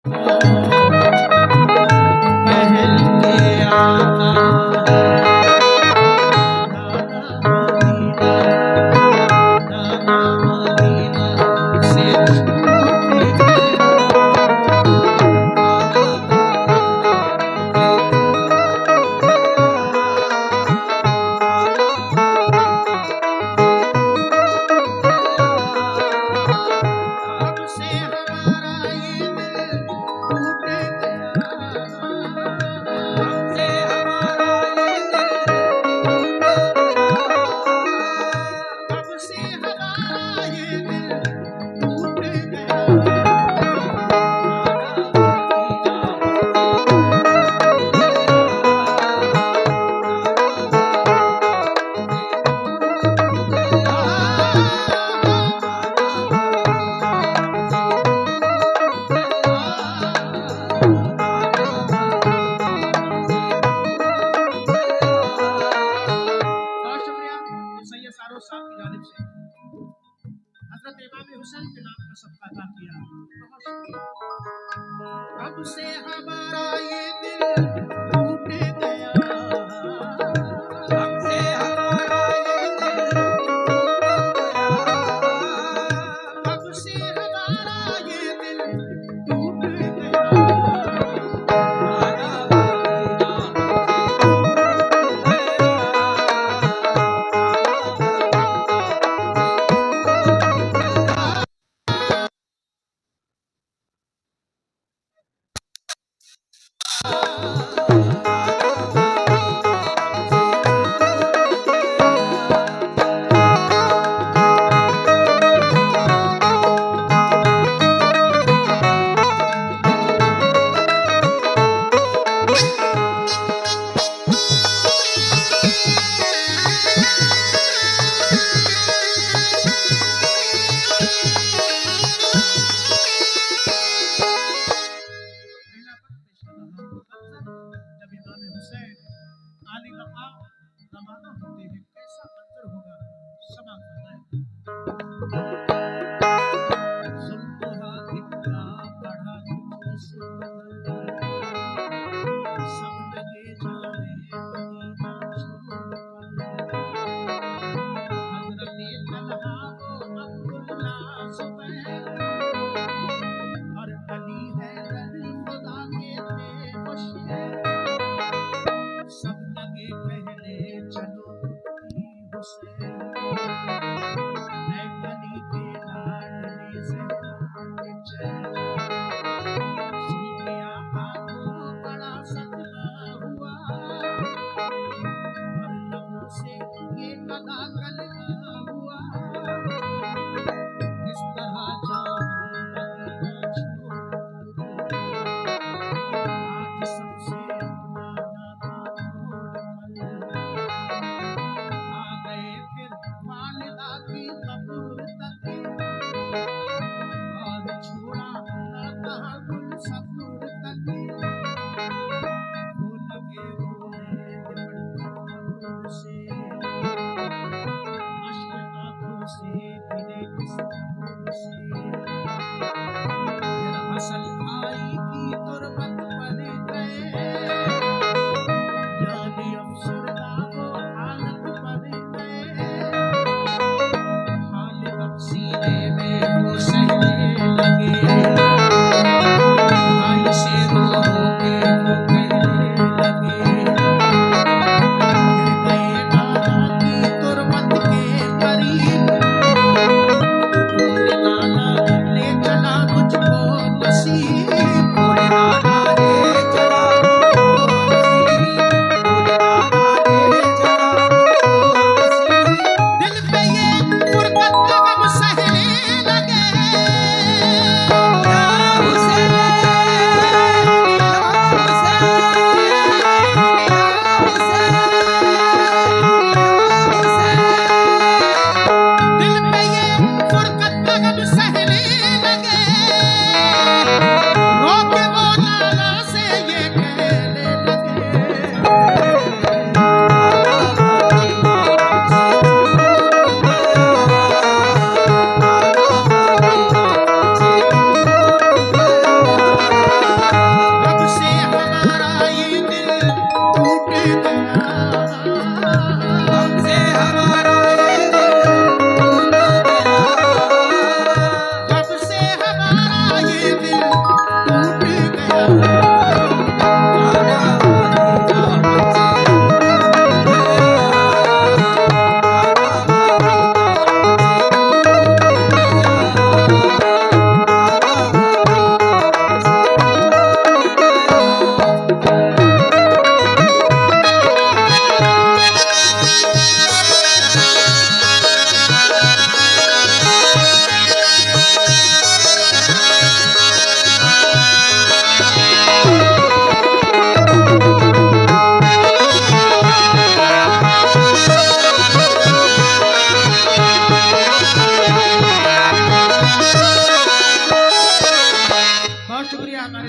अब से हमारा ये दिल टूट गया, अब से हमारा ये दिल टूट गया, अब से हमारा ये दिल टूट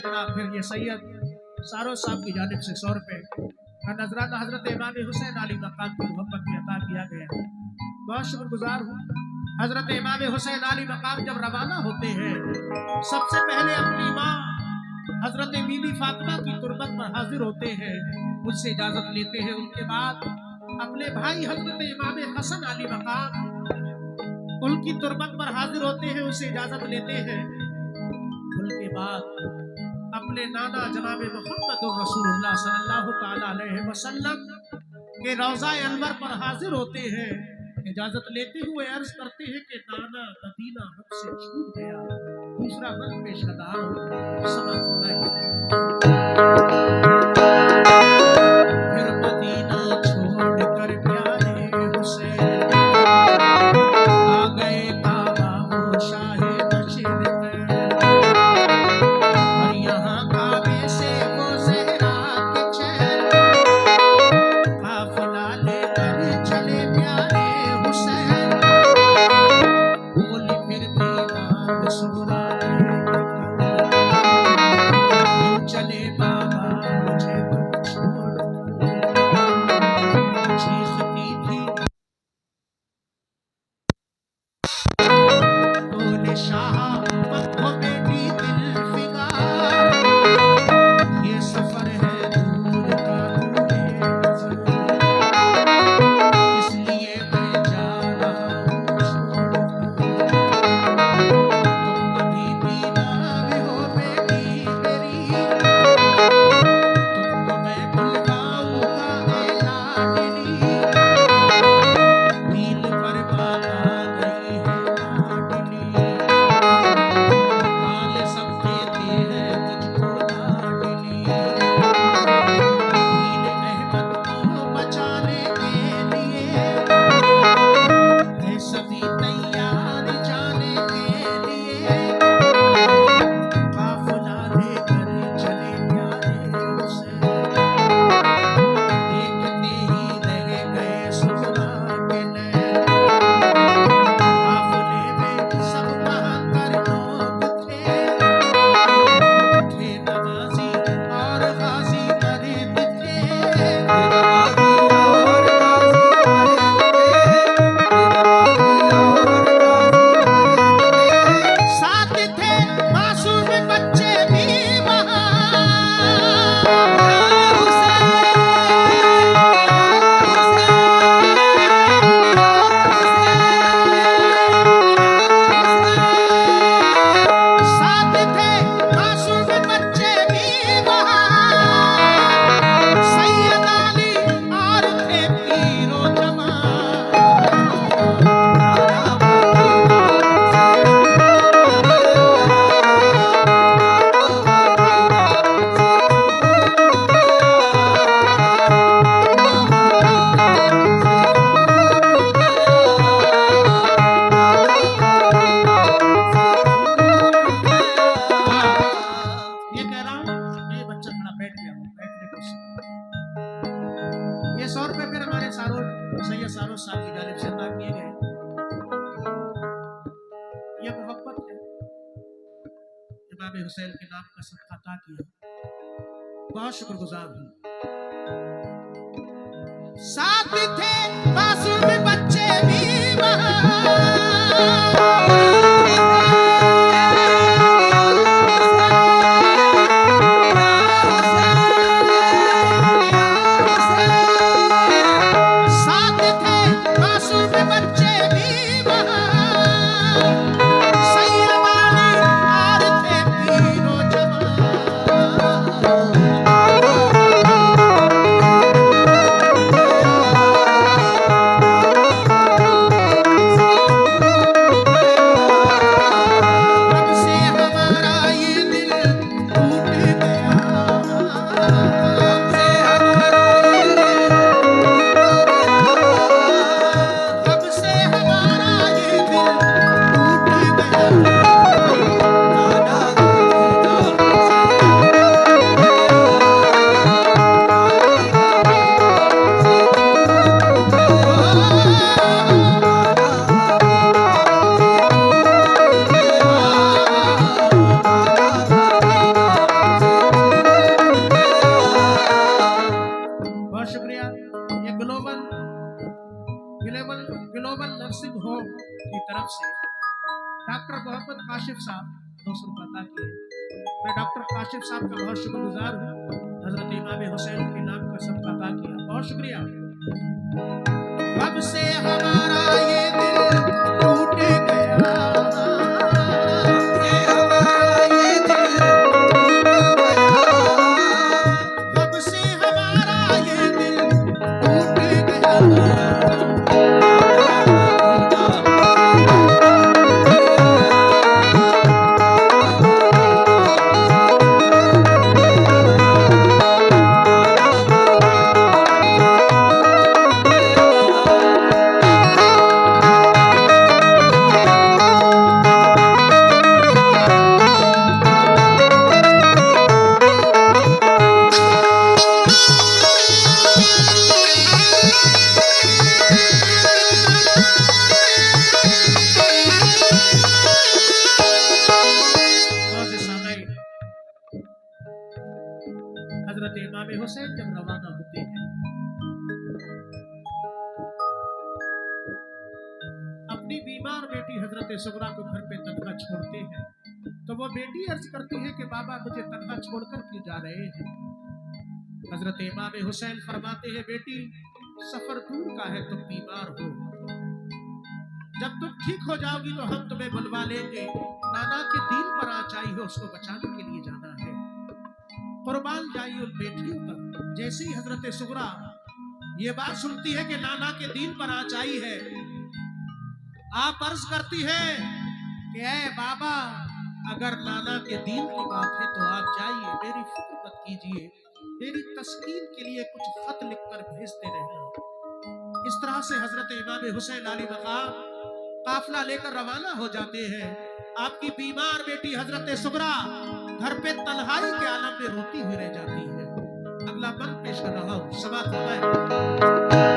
जनाब फिर ये सैयद सारों साहब की जानिब से 100 रुपए का नजराना हजरत इमाम हुसैन अली मकाम की मोहब्बत में अता किया गया। बहुत शुक्रगुजार हूँ। हजरत इमाम हुसैन अली मकाम जब रवाना होते हैं सबसे पहले अपनी माँ हजरत बीबी फातिमा की तुरबत पर हाजिर होते हैं, उनसे इजाजत लेते हैं। उनके बाद अपने भाई हजरत इमाम हसन अली मकाम उनकी तुरबत पर हाजिर होते हैं, उनसे इजाजत लेते हैं। उनके बाद अपने नाना जनाब मोहम्मद रसूलुल्लाह सल्लल्लाहु ताला अलैहि वसल्लम के रोज़ा अनवर पर हाजिर होते हैं। इजाजत लेते हुए अर्ज करते हैं कि नाना मदीना हमसे छूट गया, दूसरा मन पेश अदा समझ फिर मदीना छोड़कर प्यारे हुसैन आ गए काबा वो शाहे नशीद में, और यहाँ काबे से वो ज़हरा के चैन काफिला लेकर चले प्यारे हुसैन। बोली फिर दीवार सूरा चले बाबा मुझे तुम छोड़, चीखती थी बोले शाह पत्थों बेटी दिल फिगार, ये सफर है दूर का दूरे नज़र, इसलिए मैं जा रहा हूँ छोड़, तुम अभी भी ना हो बेटी मेरी, तुमको मैं बुलवाऊंगा ए लाडली, नील पर बात आ गई है लाडली, काल सब देते हैं मुझको लाडली, नील अहमद को बचाने के लिए है सभी तैयार जाने के लिए, काफिला लेकर चले प्यारे हुसैन, देखते ही रह गए सुरा के नैन, काफिले में सब कहाँ कर लोग थे नवाजी और गाजी मर्द थे, नवाजी और गाजी साथ थे मासूम बच्चे भी वहाँ, साथ थे मासूम बच्चे भी वहाँ, सैयद अली और थे पीरो ये कह रहा हूँ ये बच्चा थोड़ा बैठ गया हूँ, बैठने को ये 100 रुपए फिर हमारे सारों सैयद सारों साहब की जानिब से अता किए गए। ये मोहब्बत है, इमाम हुसैन के नाम का सदका अता किया, बहुत शुक्रगुजार हूँ। साथ थे मासूम बच्चे भी साथ थे मासूम बच्चे भी सैयद अली और थे पीरो जवान। होम की तरफ से डॉक्टर मोहम्मद काशिफ साहब 200 रुपये अदा किए। मैं डॉक्टर काशिफ साहब का बहुत शुक्रगुजार हूँ। हजरत इमाम हुसैन के नाम का सबका अदा किया, बहुत शुक्रिया। अब से हमारा ये दिल टूट गया, हजरत इमाम हुसैन जब रवाना होते हैं अपनी बीमार बेटी हजरत सुगरा को घर पे तनहा छोड़ते हैं, तो वो बेटी अर्ज करती है कि बाबा मुझे तनहा छोड़कर क्यों जा रहे हैं। हजरत इमाम हुसैन फरमाते हैं बेटी सफर दूर का है, तुम बीमार हो, जब तुम ठीक हो जाओगी तो हम तुम्हें बुलवा लेंगे। नाना के दीन पर आ चाहिए, उसको बचाने के लिए जाना है, कुर्बान जाइए उन बेटियों पर। जैसे ही हजरत सुगरा ये बात सुनती है कि नाना के दीन पर आ चाहिए है, आप अर्ज करती है कि ऐ बाबा अगर नाना के दीन की बात है तो आप जाइए, मेरी फिक्र मत कीजिए, मेरी तस्कीन के लिए कुछ खत लिखकर भेजते रहना। इस तरह से हजरत इमाम हुसैन अली मकाम काफिला लेकर रवाना हो जाते हैं। आपकी बीमार बेटी हजरत सुगरा घर पे तन्हाई के आलम में रोती हुई रह जाती है। अगला बंद पेश कर रहा हूं, समाप्त हो गया।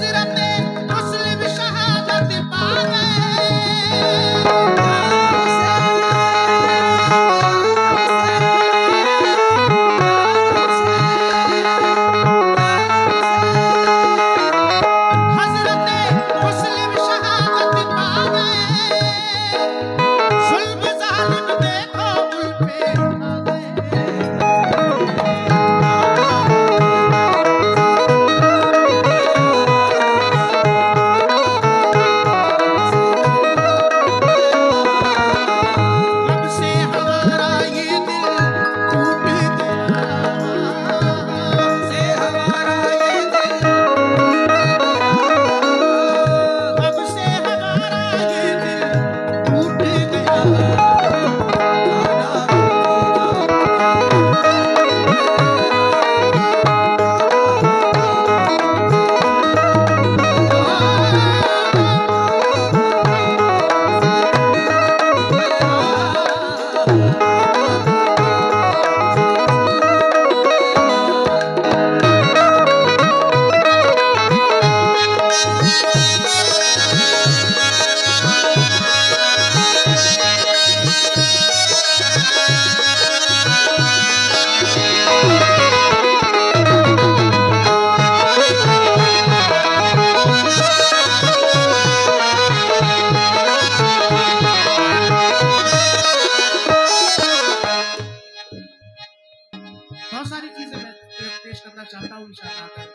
हजरत मुस्लिम शहादत पा बहुत सारी चीजें मैं पेश करना चाहता हूँ इंशाअल्लाह, अगर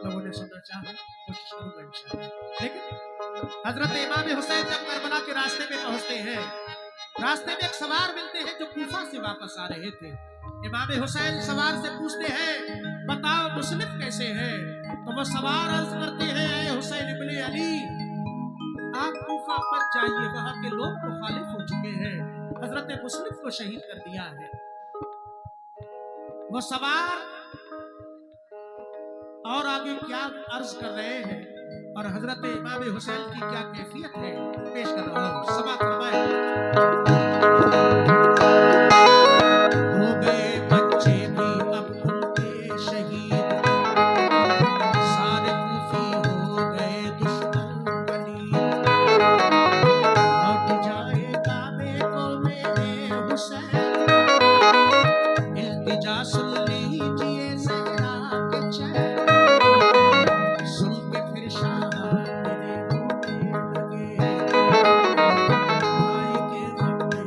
लोगों ने सुनना चाहा कोशिश करूंगा इंशाअल्लाह। लेकिन हजरत इमाम हुसैन जब करबला के रास्ते में पहुंचते हैं, रास्ते में एक सवार मिलते हैं जो कूफा से वापस आ रहे थे। इमाम हुसैन सवार से पूछते हैं, बताओ मुस्लिम कैसे है? तो वो सवार अर्ज करते हैं, हुसैन इब्ने अली, आप कूफा पर जाइए, वहां के लोग मुखालिफ हो चुके हैं, हजरत मुस्लिम को शहीद कर दिया है। वो सवार और आगे क्या अर्ज कर रहे हैं और हजरत इमाम हुसैन की क्या कैफियत है, पेश कर रहा हूं, समाअत फरमाएं। हो गए बच्चे भी अब उनके शहीद, सारे कूफी हो गए दुश्मन पलीद, लौट जाएगा बेको मेरे हुसैन, इल्तिजा सुन लीजिए ज़हरा के चैन, सुन के फिर शाह मेरे रोने लगे, भाई के गम में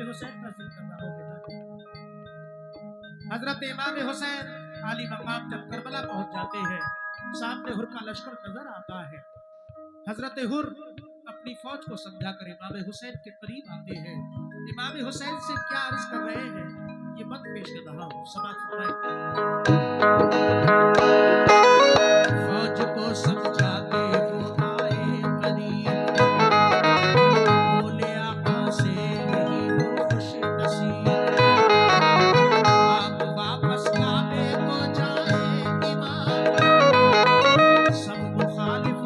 हुसैन का जिक्र कर रहा हूं बेटा। हजरत इमाम हुसैन आली मकाम जब करबला पहुंच जाते हैं, सामने हुर का लश्कर नजर आता है। हजरत हुर अपनी फौज को समझा कर इमाम हुसैन के करीब आते हैं। इमाम हुसैन से क्या अर्ज कर रहे हैं, ये मत पेश कर रहा हूं, समाज फरमाए। फौज को समझाते वो आए करीब, बोले आका से यही हो खुश नसीब, आप वापस काबे को जाए इमाम, सब मुखालिफ